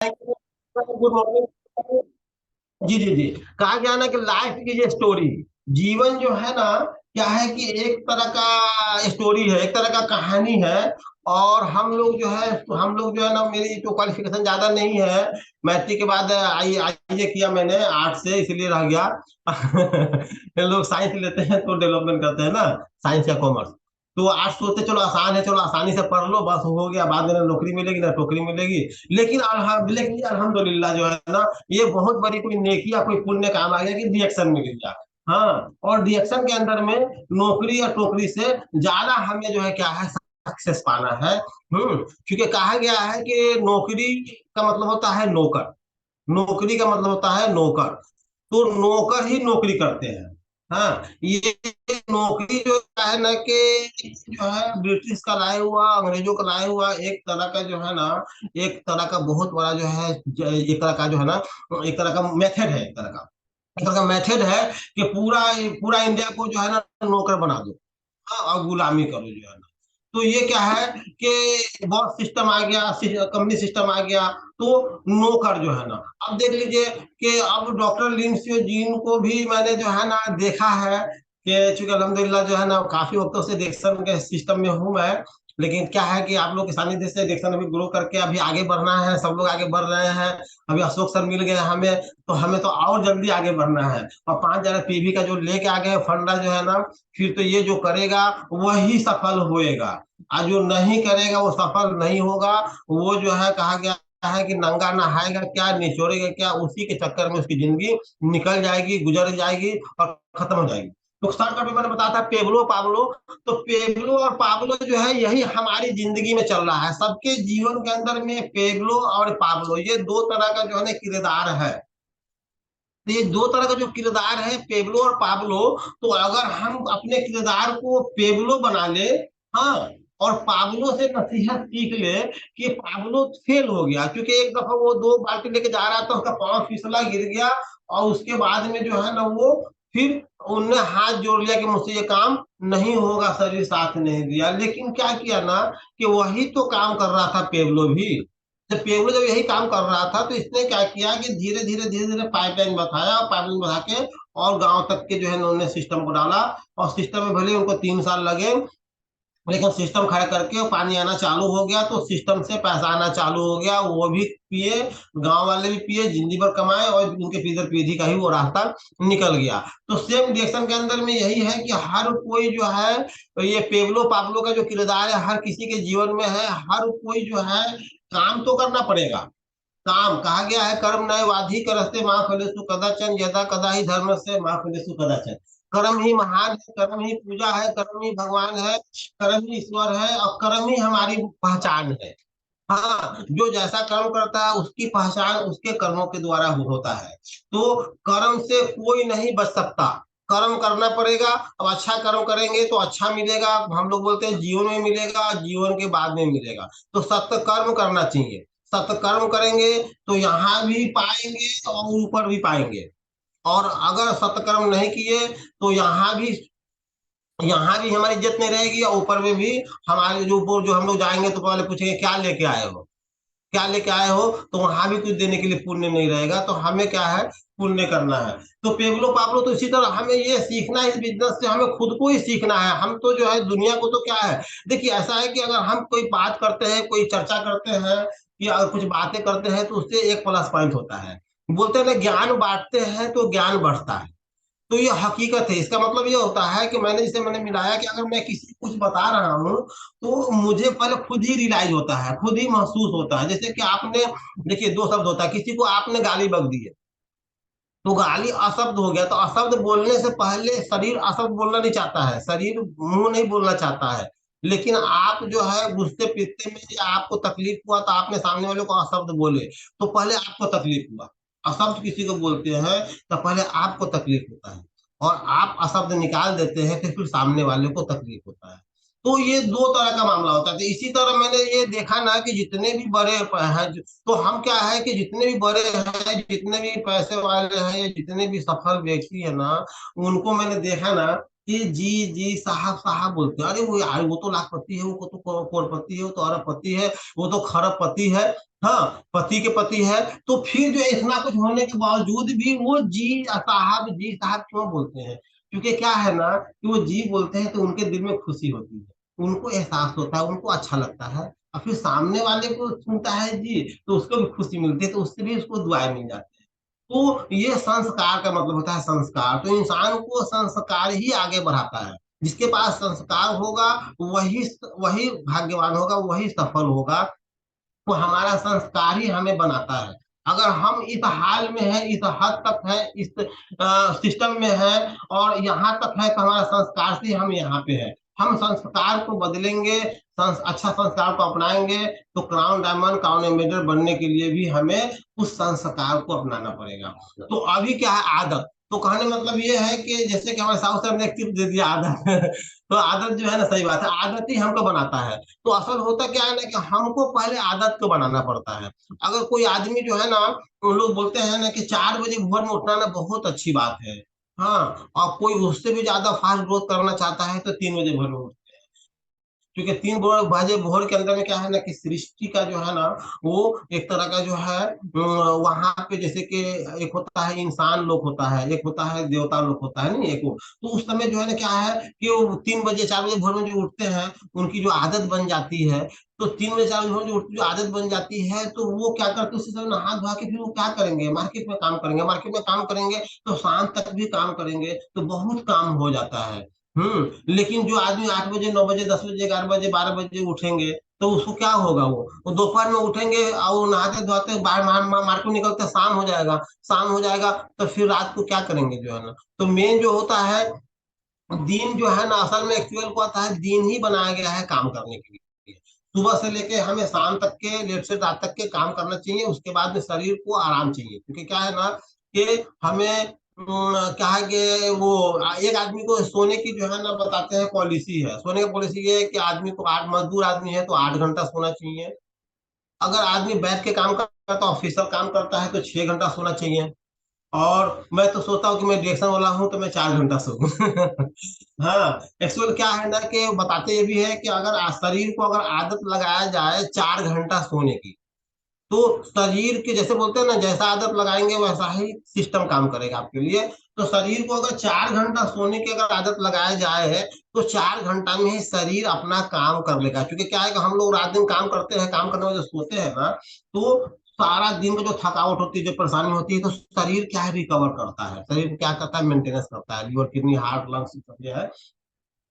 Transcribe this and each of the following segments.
Good morning. जी जी जी। कहा गया ना कि लाइफ इज ए स्टोरी। जीवन जो है ना, क्या है कि एक तरह का स्टोरी है, एक तरह का कहानी है। और हम लोग जो है ना, मेरी तो क्वालिफिकेशन ज्यादा नहीं है। मैट्रिक के बाद आई किया मैंने आर्ट से, इसलिए रह गया। लोग साइंस लेते हैं तो डेवलपमेंट करते हैं ना, साइंस या कॉमर्स। तो आज सोचते चलो आसान है, चलो आसानी से पढ़ लो, बस हो गया, बाद में ना नौकरी मिलेगी ना टोकरी मिलेगी। लेकिन अल्हम्दुलिल्लाह जो है ना, ये बहुत बड़ी कोई नेकी या कोई पुण्य काम आ गया कि रिएक्शन मिल गया। हाँ। और रिएक्शन के अंदर में नौकरी या टोकरी से ज्यादा हमें जो है क्या है, सक्सेस पाना है। क्योंकि कहा गया है कि नौकरी का मतलब होता है नौकर। नौकरी का मतलब होता है नौकर। तो नौकर ही नौकरी करते हैं। हाँ। ये नौकरी जो है ना कि जो है ब्रिटिश का लाया हुआ, अंग्रेजों का लाया हुआ एक तरह का जो है ना, एक तरह का बहुत बड़ा जो है, एक तरह का जो है ना, एक तरह का मेथड है, एक तरह का मेथड है कि पूरा पूरा इंडिया को जो है ना नौकर बना दो। हाँ, और गुलामी करो जो है ना। तो ये क्या है कि बॉस सिस्टम आ गया, कंपनी सिस्टम आ गया। तो नौकर जो है ना, अब देख लीजिए कि अब डॉक्टर लिंसियो जीन को भी मैंने जो है ना देखा है कि चूंकि अल्हम्दुलिल्लाह जो है ना काफी वक्तों से डिक्शन के सिस्टम में हूं मैं। लेकिन क्या है कि आप लोग के सानिध्य से डिक्शन अभी ग्रो करके अभी आगे बढ़ना है, सब लोग आगे बढ़ रहे हैं। अभी अशोक सर मिल गए हमें, तो हमें तो और जल्दी आगे बढ़ना है। और 5,000 पीवी का जो लेके आ गए फंडा जो है ना, फिर तो ये जो करेगा वही सफल होएगा। और जो नहीं करेगा वो सफल नहीं होगा। वो जो है कहा गया है कि नंगा नहाएगा क्या, निचोड़ेगा क्या, उसी के चक्कर में उसकी जिंदगी निकल जाएगी, गुजर जाएगी और खत्म हो जाएगी। तो शॉर्टकट में मैंने बताया था पेब्लो पाब्लो। तो पेब्लो और पाब्लो जो है यही हमारी जिंदगी में चल रहा है, सबके जीवन के अंदर में पेब्लो और पाब्लो ये दो तरह का जो है ना किरदार है। तो ये दो तरह का जो किरदार है पेब्लो और पाब्लो। तो अगर हम अपने किरदार को पेब्लो बना ले, हाँ, और पाब्लो से नसीहत सीख ले कि पाब्लो फेल हो गया क्योंकि एक दफा वो 2 बाल्टी लेके जा रहा था, उसका पाँव फिसला गिर गया। और उसके बाद में जो है ना वो फिर उनने हाथ जोड़ लिया कि मुझसे ये काम नहीं होगा, शरीर साथ नहीं दिया। लेकिन क्या किया ना कि वही तो काम कर रहा था पेब्लो भी। जब पेगुल जब यही काम कर रहा था तो इसने क्या किया कि धीरे धीरे पाइपलाइन बताया, और पाइपलाइन बता के और गांव तक के जो है उन्होंने सिस्टम को डाला। और सिस्टम में भले उनको 3 साल लगे, लेकिन सिस्टम खड़ा करके पानी आना चालू हो गया, तो सिस्टम से पैसा आना चालू हो गया, वो भी पिए, गांव वाले भी पिए, जिंदगी भर कमाए, और उनके पीछे पीढ़ी का ही वो रास्ता निकल गया। तो सेम रिएक्शन के अंदर में यही है कि हर कोई जो है, ये पेबलो पाबलो का जो किरदार है हर किसी के जीवन में है। हर कोई जो है काम तो करना पड़ेगा। काम कहा गया है कर्म नय वाधी करस्ते माँ फलेसु कदाचन यदा कदा ही धर्म से माँ फलेसु कदाचन। कर्म ही महान है, कर्म ही पूजा है, कर्म ही भगवान है, कर्म ही ईश्वर है, और कर्म ही हमारी पहचान है। हाँ, जो जैसा कर्म करता है उसकी पहचान उसके कर्मों के द्वारा होता है। तो कर्म से कोई नहीं बच सकता। कर्म करना पड़ेगा। अब अच्छा कर्म करेंगे तो अच्छा मिलेगा, हम लोग बोलते हैं जीवन में मिलेगा, जीवन के बाद में मिलेगा। तो सत्य कर्म करना चाहिए। सत्य कर्म करेंगे तो यहाँ भी पाएंगे और ऊपर भी पाएंगे। और अगर सत्कर्म नहीं किए तो यहाँ भी हमारी इज्जत नहीं रहेगी, और ऊपर में भी हमारे जो ऊपर जो हम लोग जाएंगे तो पहले पूछेंगे क्या लेके आए हो, क्या लेके आए हो। तो वहां भी कुछ देने के लिए पुण्य नहीं रहेगा। तो हमें क्या है, पुण्य करना है। तो पेगलो पापलो तो इसी तरह हमें ये सीखना है, इस बिजनेस से हमें खुद को ही सीखना है। हम तो जो है दुनिया को तो क्या है, देखिए ऐसा है कि अगर हम कोई बात करते हैं, कोई चर्चा करते हैं या कुछ बातें करते हैं तो उससे एक प्लस पॉइंट होता है। बोलते हैं ना ज्ञान बांटते हैं तो ज्ञान बढ़ता है। तो ये हकीकत है। इसका मतलब ये होता है कि मैंने मिलाया कि अगर मैं किसी को कुछ बता रहा हूँ तो मुझे पहले खुद ही रियलाइज होता है, खुद ही महसूस होता है। जैसे कि आपने, देखिए 2 शब्द होता है, किसी को आपने गाली बक दी है तो गाली अशब्द हो गया। तो अशब्द बोलने से पहले शरीर अशब्द बोलना नहीं चाहता है, शरीर मुंह नहीं बोलना चाहता है। लेकिन आप जो है गुस्से पीते में या आपको तकलीफ हुआ तो आपने सामने वाले को अशब्द बोले, तो पहले आपको तकलीफ हुआ। अशब्द किसी को बोलते हैं तो पहले आपको तकलीफ होता है, और आप अशब्द निकाल देते हैं तो फिर सामने वाले को तकलीफ होता है। तो ये 2 तरह का मामला होता है। तो इसी तरह मैंने ये देखा ना कि जितने भी बड़े हैं, तो हम क्या है कि जितने भी बड़े हैं, जितने भी पैसे वाले हैं, या जितने भी सफल व्यक्ति है ना, उनको मैंने देखा ना ये जी जी साहब साहब बोलते हैं। अरे वो यार, वो तो लाखपति है, वो तो करोड़पति है, वो तो अरबपति है, वो तो खरबपति है। हाँ, पति के पति है। तो फिर जो है इतना कुछ होने के बावजूद भी वो जी साहब क्यों बोलते हैं? क्योंकि क्या है ना कि वो जी बोलते हैं तो उनके दिल में खुशी होती है, उनको एहसास होता है, उनको अच्छा लगता है। और फिर सामने वाले को सुनता है जी, तो उसको भी खुशी मिलती है, तो उससे भी उसको दुआएं मिल जाती है। तो ये संस्कार का मतलब होता है संस्कार। तो इंसान को संस्कार ही आगे बढ़ाता है। जिसके पास संस्कार होगा वही वही भाग्यवान होगा, वही सफल होगा। तो हमारा संस्कार ही हमें बनाता है। अगर हम इस हाल में है, इस हद तक है, इस सिस्टम में है और यहाँ तक है, तो हमारा संस्कार से हम यहाँ पे है। हम संस्कार को बदलेंगे, अच्छा संस्कार को अपनाएंगे, तो क्राउन डायमंड क्राउन एम्बेसडर बनने के लिए भी हमें उस संस्कार को अपनाना पड़ेगा। तो अभी क्या है, आदत। तो कहने मतलब ये है कि जैसे कि हमारे साहब सर ने एक टिप दे दिया, आदत। तो आदत जो है ना, सही बात है, आदत ही हमको बनाता है। तो असल होता क्या है ना कि हमको पहले आदत को बनाना पड़ता है। अगर कोई आदमी जो है ना, तो लोग बोलते हैं ना कि 4 बजे भोर में उठना ना बहुत अच्छी बात है। हाँ, और कोई उससे भी ज्यादा फास्ट ग्रोथ करना चाहता है तो 3 बजे भोर में उठ। क्योंकि 3 बजे भोर के अंदर में क्या है ना कि सृष्टि का जो है ना, वो एक तरह का जो है वहां पे जैसे कि एक होता है इंसान लोग होता है, एक होता है देवता लोग होता है, नहीं एक वो। तो उस समय जो है ना क्या है कि वो 3 बजे 4 बजे भोर में जो उठते हैं, उनकी जो आदत बन जाती है। तो 3 बजे 4 बजे भोर में जो जो आदत बन जाती है, तो वो क्या करते हैं, उसी समय नहा धोआ के फिर वो क्या करेंगे, मार्केट में काम करेंगे, मार्केट में काम करेंगे तो शाम तक भी काम करेंगे, तो बहुत काम हो जाता है। लेकिन जो आदमी 8 बजे 9 बजे 10 बजे 11 बजे 12 बजे उठेंगे, तो उसको क्या होगा, वो दोपहर में उठेंगे और वो नहाते धोते बाहर मार्केट निकलते शाम हो जाएगा। शाम हो जाएगा तो फिर रात को क्या करेंगे जो है ना। तो मेन जो होता है, दिन जो है ना, असल में एक्चुअल को आता है, दिन ही बनाया गया है काम करने के लिए। सुबह से लेके हमें शाम तक के, लेट से रात तक के काम करना चाहिए, उसके बाद में शरीर को आराम चाहिए। क्योंकि क्या है ना कि हमें क्या है कि वो एक आदमी को सोने की जो है ना बताते हैं पॉलिसी है, सोने की पॉलिसी ये है कि आदमी को, आठ मजदूर आदमी है तो 8 घंटा सोना चाहिए। अगर आदमी बैठ के काम करता है तो ऑफिसर काम करता है तो 6 घंटा सोना चाहिए। और मैं तो सोता हूँ कि मैं डिरेक्शन वाला हूँ तो मैं 4 घंटा सोऊं। हाँ, एक्चुअल क्या है ना कि बताते ये भी है कि अगर शरीर को अगर आदत लगाया जाए 4 घंटा सोने की, तो शरीर के जैसे बोलते हैं ना, जैसा आदत लगाएंगे वैसा ही सिस्टम काम करेगा आपके लिए। तो शरीर को अगर 4 घंटा सोने की अगर आदत लगाया जाए, तो 4 घंटा में ही शरीर अपना काम कर लेगा। क्योंकि क्या है कि हम लोग रात दिन काम करते हैं, काम करने में जो सोते हैं ना, तो सारा दिन का जो थकावट होती है, जो परेशानी होती है, तो शरीर क्या है, रिकवर करता है, शरीर क्या करता है, मेंटेनेंस करता है, लीवर किडनी हार्ट लंग्स सब जो है,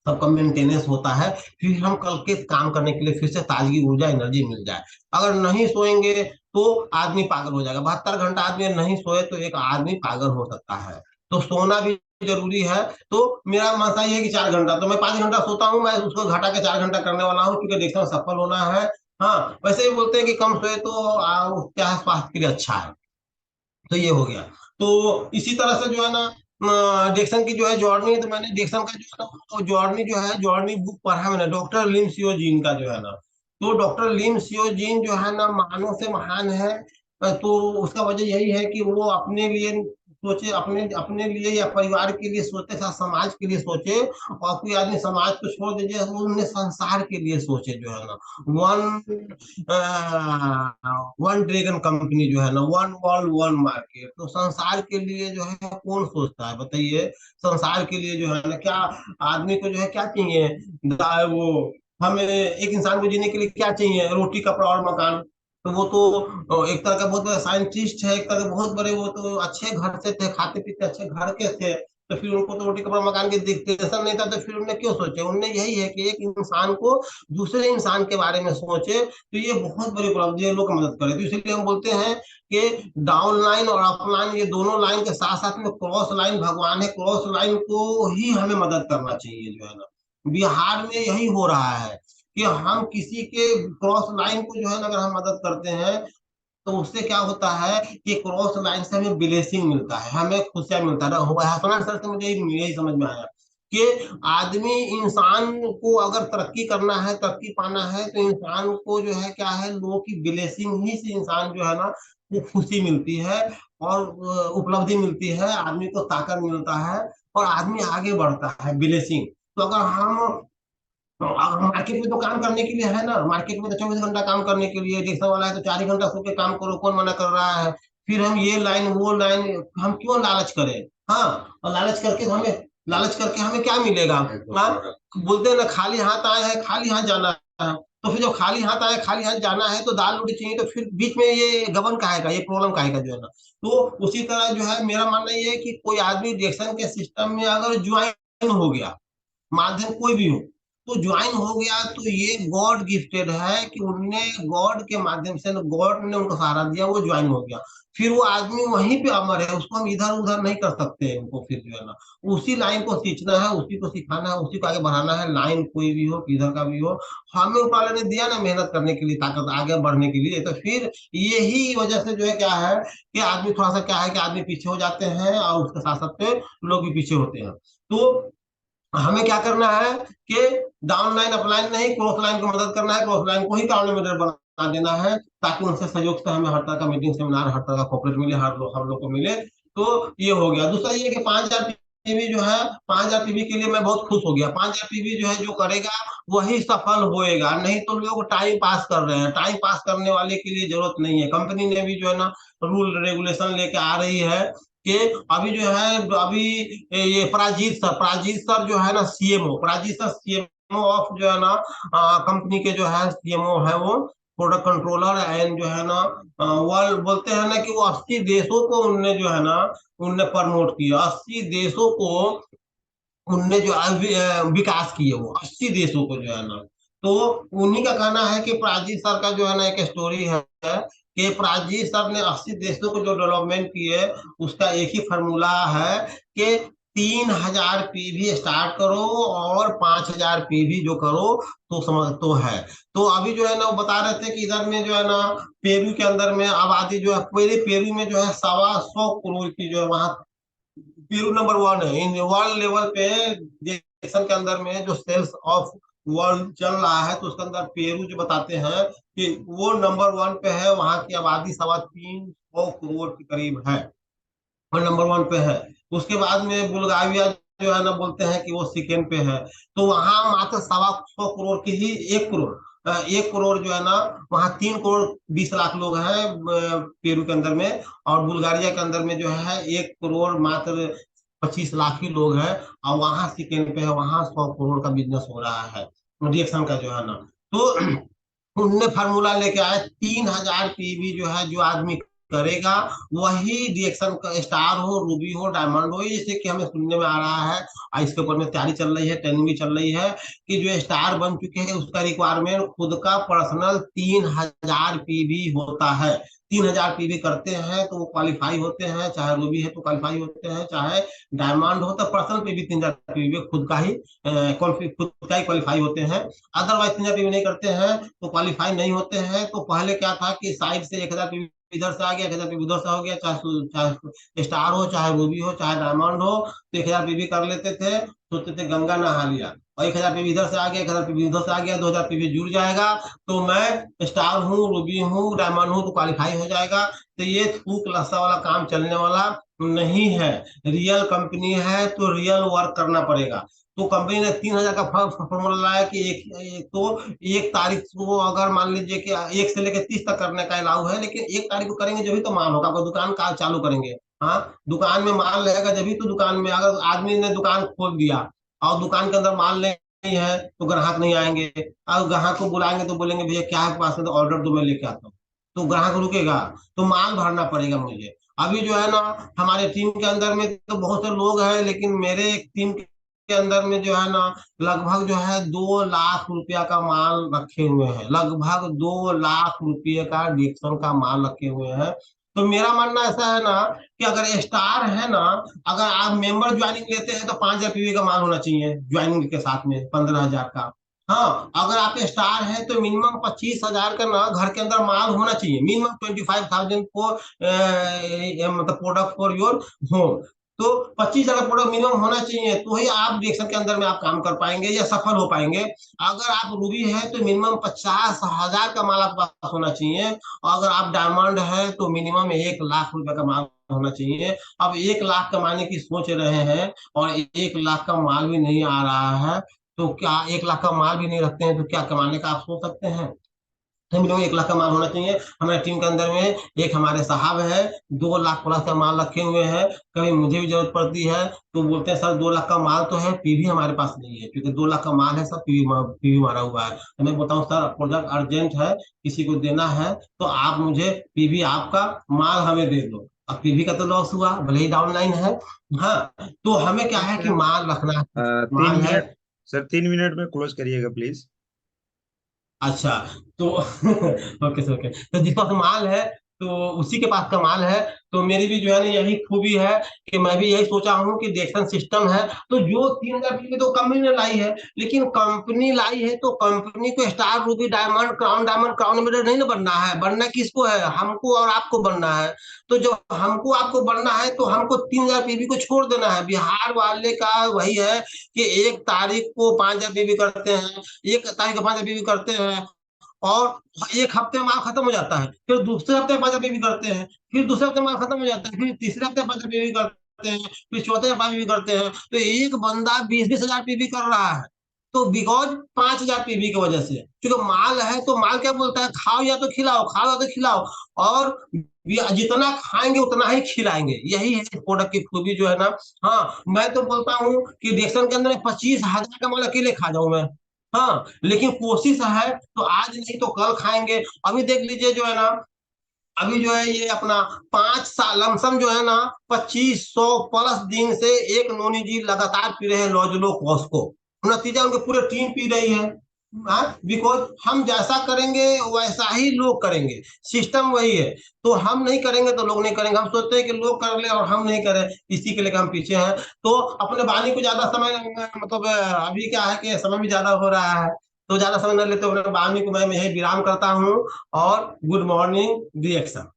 सबका मेंटेनेंस होता है। फिर हम कल के काम करने के लिए फिर से ताजगी ऊर्जा एनर्जी मिल जाए। अगर नहीं सोएंगे तो आदमी पागल हो जाएगा। 72 घंटा आदमी नहीं सोए तो एक आदमी पागल हो सकता है। तो सोना भी जरूरी है। तो मेरा मानना ये है कि 4 घंटा, तो मैं 5 घंटा सोता हूँ, मैं उसको घटा के 4 घंटा करने वाला हूँ, क्योंकि देखता हूँ सफल होना है। हाँ, वैसे ही बोलते हैं कि कम सोए तो क्या है, स्वास्थ्य के लिए अच्छा है। तो ये हो गया। तो इसी तरह से जो है ना, डिक्सन की जो है जॉर्नी, तो मैंने डिक्सन का जो है ना, वो जॉर्नी जो है, जॉर्नी बुक पढ़ा मैंने, डॉक्टर लिम सियोजीन का जो है ना। तो डॉक्टर लिम सियोजीन जो है ना, महानों से महान है। तो उसका वजह यही है कि वो अपने लिए सोचे, अपने अपने लिए या परिवार के लिए सोचे, साथ समाज के लिए सोचे। और कोई आदमी समाज को छोड़ दीजिए, वो उन्हें संसार के लिए सोचे जो है ना। वन वन ड्रैगन कंपनी जो है ना, वन वर्ल्ड वन मार्केट। तो संसार के लिए जो है कौन सोचता है बताइए। संसार के लिए जो है ना, क्या आदमी को जो है क्या चाहिए, वो हमें एक इंसान को जीने के लिए क्या चाहिए, रोटी कपड़ा और मकान। तो वो तो एक तरह का बहुत बड़ा साइंटिस्ट है, एक तरह के बहुत बड़े, वो तो अच्छे घर से थे, खाते पीते अच्छे घर के थे। तो फिर उनको तो रोटी कपड़ा मकान के टेंशन नहीं था, तो फिर उन्होंने क्यों सोचे, उनने यही है कि एक इंसान को दूसरे इंसान के बारे में सोचे। तो ये बहुत बड़ी उपलब्धि है, लोग मदद करे। तो इसलिए हम बोलते हैं कि डाउन लाइन और अप लाइन, ये दोनों लाइन के साथ साथ में क्रॉस लाइन भगवान है। क्रॉस लाइन को ही हमें मदद करना चाहिए जो है ना। बिहार में यही हो रहा है कि हम किसी के क्रॉस लाइन को जो है ना, अगर हम मदद करते हैं, तो उससे क्या होता है कि क्रॉस लाइन से हमें ब्लेसिंग मिलता है, हमें खुशियां मिलता है। हसनैन सर से मुझे यही समझ में आया कि आदमी, इंसान को अगर तरक्की करना है, तरक्की पाना है, तो इंसान को जो है क्या है, लोगों की ब्लेसिंग ही से इंसान जो है ना वो खुशी मिलती है और उपलब्धि मिलती है, आदमी को ताकत मिलता है और आदमी आगे बढ़ता है, ब्लेसिंग। तो अगर हम मार्केट में तो काम करने के लिए है ना, मार्केट में तो 24 घंटा काम करने के लिए, रिक्शा वाला है तो 4 ही घंटा सो के काम करो, कौन मना कर रहा है? फिर हम ये लाइन वो लाइन, हम क्यों लालच करें? हाँ, और लालच करके हमें क्या मिलेगा? हाँ, बोलते हैं ना खाली हाथ आए हैं खाली हाथ जाना है। तो फिर जब खाली हाथ आए खाली हाथ जाना है तो दाल रोटी चाहिए, तो फिर बीच में ये गबन काहे का, ये प्रॉब्लम काहे का जो है ना। तो उसी तरह जो है मेरा मानना ये है कि कोई आदमी रिएक्शन के सिस्टम में अगर ज्वाइन हो गया, माध्यम कोई भी हो, तो ज्वाइन हो गया, तो ये गॉड गिफ्टेड है कि उनने गॉड के माध्यम से, गॉड ने उनको सहारा दिया, वो ज्वाइन हो गया। फिर वो आदमी वहीं पे अमर है, उसको हम इधर उधर नहीं कर सकते हैं उनको, फिर जो है ना उसी लाइन को सींचना है, उसी को सिखाना है, उसी को आगे बढ़ाना है, लाइन कोई भी हो किधर का भी हो। हमें ऊपर वाले ने दिया ना मेहनत करने के लिए, ताकत आगे बढ़ने के लिए, तो फिर यही वजह से जो है क्या है कि आदमी थोड़ा सा क्या है कि आदमी पीछे हो जाते हैं और उसके साथ साथ पे लोग भी पीछे होते हैं। तो हमें क्या करना है कि डाउन लाइन अपलाइन नहीं, क्रॉस लाइन को मदद करना है, क्रॉस लाइन को ही कोऑर्डिनेटर बना देना है, ताकि उनसे सहयोग से हमें हर तरह का मीटिंग सेमिनार, हर तरह का कॉपरेट मिले, हम लोग को मिले। तो ये हो गया। दूसरा ये कि 5,000 पीवी जो है, 5,000 पीवी के लिए मैं बहुत खुश हो गया। 5,000 पीवी जो है जो करेगा वही सफल होएगा, नहीं तो लोग टाइम पास कर रहे हैं। टाइम पास करने वाले के लिए जरूरत नहीं है। कंपनी ने भी जो है ना रूल रेगुलेशन लेके आ रही है कि अभी जो है, अभी ये पराजीत सर जो है ना सीएमओ, पराजीत सर सीएमओ ऑफ जो है ना कंपनी के जो है सीएमओ है वो, प्रोडक्ट कंट्रोलर एंड जो है ना वर्ल्ड, बोलते हैं ना कि वो 80 देशों को उनने जो है ना उनने प्रमोट किया, 80 देशों को उनने जो विकास किए, वो 80 देशों को जो है ना। तो उन्हीं का कहना है कि प्राची सर का जो है ना एक स्टोरी है कि प्राची सर ने 80 देशों को जो डेवलपमेंट किए, उसका एक ही फॉर्मूला है कि 3,000 पीवी स्टार्ट करो और 5,000 पीवी जो करो, तो समझ तो है। तो अभी जो है ना वो बता रहे थे कि इधर में जो है ना पेरू के अंदर में आबादी जो है, पहले पेरू में जो है 125 करोड़ की जो है वहां, पेरू नंबर 1 है इन वर्ल्ड लेवल पे। देशन के अंदर में जो सेल्स ऑफ वर्ल्ड चल रहा है, तो उसके अंदर पेरू जो बताते हैं कि वो नंबर 1 पे है, वहां की आबादी 325 करोड़ के करीब है, और नंबर 1 पे है। उसके बाद में बुल्गारिया जो है ना बोलते हैं कि वो सेकेंड पे है। तो वहां मात्र 125 करोड़ की ही 1 करोड़, 1 करोड़ जो है ना, वहाँ 3,20,00,000 लोग हैं पेरू के अंदर में, और बुल्गारिया के अंदर में जो है 1 करोड़ मात्र 25 लाख ही लोग हैं, और वहां सेकेंड पे है, वहां 100 करोड़ का बिजनेस हो रहा है रिएक्शन का जो है ना। तो उनने फार्मूला लेके आए, 3,000 पीवी जो है जो आदमी करेगा, वही रिएक्शन का स्टार हो, रूबी हो, डायमंड हो, जैसे कि हमें सुनने में आ रहा है, और इसके ऊपर में तैयारी चल रही है, ट्रेनिंग भी चल रही है, कि जो स्टार बन चुके हैं उसका रिक्वायरमेंट खुद का पर्सनल 3,000 पीवी होता है। 3,000 पीवी करते हैं तो वो क्वालिफाई होते हैं, चाहे रूबी है तो क्वालिफाई होते हैं, चाहे डायमंड हो तो पर्सनल पीवी 3,000 पीवी खुद का ही खुद का ही क्वालिफाई होते हैं। अदरवाइज 3,000 पीवी नहीं करते हैं तो क्वालिफाई नहीं होते हैं। तो पहले क्या था कि साइड से 1,000 पीवी इधर से आ गया, 1,000 पीवी उधर से हो गया, चाहे चाहे स्टार हो, चाहे रूबी हो, चाहे डायमंड हो, तो 1,000 पीवी कर लेते थे, सोचते थे गंगा नहा लिया, और 1,000 पीवी इधर से आ गया, 1,000 पीवी उधर से आ गया, 2,000 पीवी जुड़ जाएगा, तो मैं स्टार हूँ, रूबी हूँ, डायमंड हूँ, तो क्वालिफाई हो जाएगा। तो ये थूक लस्सा वाला काम चलने वाला नहीं है। रियल कंपनी है तो रियल वर्क करना पड़ेगा। तो कंपनी ने 3,000 का फॉर्मूला लाया कि तो 1 तारीख को अगर मान लीजिए कि 1 से लेकर 30 तक करने का अलाउ है, लेकिन 1 तारीख को करेंगे जब भी तो माल होगा, आपका दुकान का चालू करेंगे। हाँ, दुकान में माल रहेगा जब भी तो दुकान में, अगर आदमी ने दुकान खोल दिया और दुकान के अंदर माल नहीं है तो ग्राहक नहीं आएंगे, और ग्राहक को बुलाएंगे तो बोलेंगे भैया क्या है पास में, तो ऑर्डर दो मैं लेके आता हूँ, तो ग्राहक रुकेगा, तो माल भरना पड़ेगा मुझे। अभी जो है ना हमारे टीम के अंदर में तो बहुत से लोग हैं, लेकिन मेरे एक टीम के अंदर में जो है ना लगभग जो है 2 लाख रुपया का माल रखे हुए हैं, लगभग 2 लाख रुपये का डिक्शन का माल रखे हुए हैं। तो मेरा मानना ऐसा है ना कि अगर स्टार है ना, अगर आप मेंबर ज्वाइनिंग लेते हैं तो 5,000 पीवी का माल होना चाहिए ज्वाइनिंग के साथ में, 15,000 का। हाँ, अगर आप स्टार है तो मिनिमम 25,000 का ना घर के अंदर माल होना चाहिए, मिनिमम 25,000 को मतलब प्रोडक्ट फॉर योर होम। तो 25 प्रोडक्ट मिनिमम होना चाहिए, तो ही आप डिएक्शन के अंदर में आप काम कर पाएंगे या सफल हो पाएंगे। अगर आप रूबी है तो मिनिमम 50,000 का माल आपके पास होना चाहिए, और अगर आप डायमंड है तो मिनिमम 1 लाख रुपए का माल होना चाहिए। अब 1 लाख कमाने की सोच रहे हैं और 1 लाख का माल भी नहीं आ रहा है, तो क्या 1 लाख का माल भी नहीं रखते हैं तो क्या कमाने का आप सोच सकते हैं? हम लोग 1 लाख का माल होना चाहिए। हमारे टीम के अंदर में एक हमारे साहब है, 2 लाख प्लस का माल रखे हुए हैं। कभी मुझे भी जरूरत पड़ती है तो बोलते हैं सर 2 लाख का माल तो है, पीवी हमारे पास नहीं है, क्योंकि 2 लाख का माल है, सब पीवी पीवी मारा हुआ है। तो मैं बोलता हूँ सर प्रोजेक्ट अर्जेंट है, किसी को देना है तो आप मुझे पीवी आपका माल हमें दे दो। अब पीवी का तो लॉस हुआ, भले ही डाउनलाइन है। हाँ, तो हमें क्या है कि सर माल रखना है, तीन माल है। मिनट सर, 3 मिनट में क्लोज करिएगा प्लीज। अच्छा, तो ओके सर, ओके, तो जिसका कमाल है तो उसी के पास कमाल है। तो मेरी भी जो है ना यही खूबी है कि मैं भी यही सोचा हूँ कि डिएक्शन सिस्टम है, तो जो 3,000 की तो कंपनी ने लाई है, लेकिन कंपनी लाई है तो कंपनी को स्टार रूबी डायमंड क्राउन एम्बेडर नहीं ना बनना है, बनना किसको है, हमको और आपको बनना है। तो जब हमको आपको बनना है तो हमको 3,000 पीवी को छोड़ देना है। बिहार वाले का वही है कि 1 तारीख को 5,000 पीवी करते हैं, 1 तारीख को 5,000 पीवी करते हैं, और एक हफ्ते में माल खत्म हो जाता है, फिर दूसरे हफ्ते में 5,000 पीवी करते हैं, फिर दूसरे हफ्ते में माल खत्म हो जाता है, फिर तीसरे हफ्ते में 5,000 पीवी करते हैं, फिर चौथे हफ्ते में पीवी करते हैं। तो एक बंदा 20-20 हजार पीवी कर रहा है, तो बिकॉज 5,000 पीवी की वजह से, क्योंकि माल है तो माल क्या बोलता है, खाओ या तो खिलाओ, खाओ या तो खिलाओ, और जितना खाएंगे उतना ही खिलाएंगे, यही है इस प्रोडक्ट की खूबी जो है ना। हाँ, मैं तो बोलता हूँ कि रिएक्शन के अंदर 25,000 का माल अकेले खा जाऊं मैं। हाँ, लेकिन कोशिश है तो आज नहीं तो कल खाएंगे। अभी देख लीजिए जो है ना, अभी जो है ये अपना 5 साल लमसम जो है ना, 2,500 प्लस दिन से एक नोनी जी लगातार पी रहे हैं लॉजलो कॉस्को। नतीजा उनके पूरे टीम पी रही है। बिकॉज हम जैसा करेंगे वैसा ही लोग करेंगे, सिस्टम वही है। तो हम नहीं करेंगे तो लोग नहीं करेंगे, हम सोचते हैं कि लोग कर ले और हम नहीं करें, इसी के लिए हम पीछे हैं। तो अपने वाणी को ज्यादा समय, मतलब अभी क्या है कि समय भी ज्यादा हो रहा है, तो ज्यादा समय न लेते हुए अपने वाणी को मैं यही विराम करता हूँ। और good morning reaction.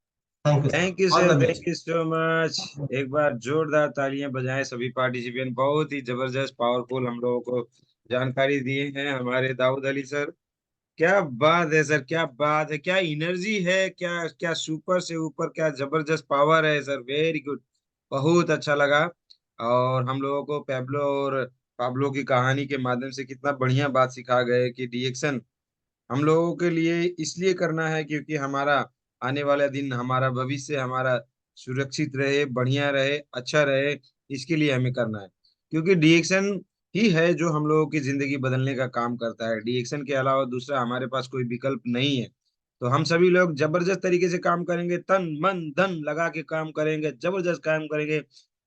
Thank you sir, thank you all sir, the thank best. You so much. एक बार जोरदार तालियां बजाएं सभी पार्टिसिपेंट, बहुत ही जबरदस्त पावरफुल हम लोगों को जानकारी दिए हैं हमारे दाऊद अली सर। क्या बात है सर, क्या बात है, क्या एनर्जी है, क्या क्या सुपर से ऊपर, क्या जबरदस्त पावर है सर, वेरी गुड। बहुत अच्छा लगा। और हम लोगों को पैब्लो और पाब्लो की कहानी के माध्यम से कितना बढ़िया बात सिखा गए कि डीएक्शन हम लोगों के लिए इसलिए करना है क्योंकि हमारा आने वाला दिन, हमारा भविष्य, हमारा सुरक्षित रहे, बढ़िया रहे, अच्छा रहे, इसके लिए हमें करना है। क्योंकि डीएक्शन ही है जो हम लोगों की जिंदगी बदलने का काम करता है। डीएक्शन के अलावा दूसरा हमारे पास कोई विकल्प नहीं है। तो हम सभी लोग जबरदस्त तरीके से काम करेंगे, तन मन धन लगा के काम करेंगे, जबरदस्त काम करेंगे।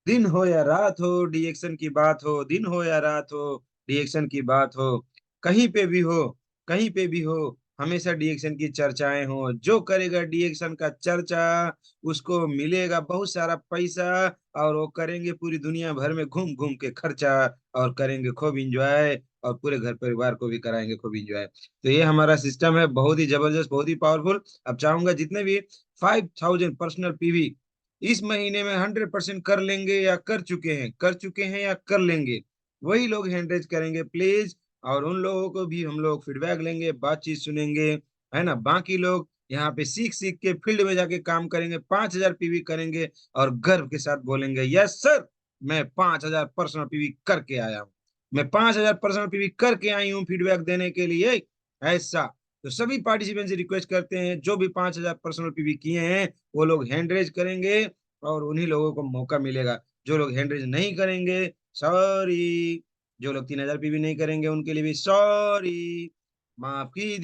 दिन हो या रात हो, डीएक्शन की बात हो, दिन हो या रात हो, डीएक्शन की बात हो, कहीं पे भी हो, कहीं पे भी हो, हमेशा डीएक्शन की चर्चाएं हो। जो करेगा डीएक्शन का चर्चा, उसको मिलेगा बहुत सारा पैसा, और वो करेंगे पूरी दुनिया भर में घूम घूम के खर्चा, और करेंगे खूब इंजॉय, और पूरे घर परिवार को भी कराएंगे खूब इंजॉय। तो ये हमारा सिस्टम है, बहुत ही जबरदस्त, बहुत ही पावरफुल। अब चाहूंगा जितने भी 5,000 पर्सनल पीवी इस महीने में 100% कर लेंगे, या कर चुके हैं या कर लेंगे, वही लोग हैंड रेज करेंगे प्लीज। और उन लोगों को भी हम लोग फीडबैक लेंगे, बातचीत सुनेंगे, है ना। बाकी लोग यहाँ पे सीख सीख के फील्ड में जाके काम करेंगे, 5,000 पीवी करेंगे, और गर्व के साथ बोलेंगे यस सर, मैं 5,000 पर्सनल पीवी करके आया हूँ, मैं 5,000 पर्सनल पीवी करके आई हूँ फीडबैक देने के लिए, ऐसा। तो सभी पार्टिसिपेंट से रिक्वेस्ट करते हैं, जो भी 5,000 पर्सनल पीवी किए हैं वो लोग हैंड रेज करेंगे, और उन्हीं लोगों को मौका मिलेगा। जो लोग हैंड रेज नहीं करेंगे, सॉरी। जो लोग 3,000 पीवी नहीं करेंगे उनके लिए भी सॉरी, माफ कीजिए।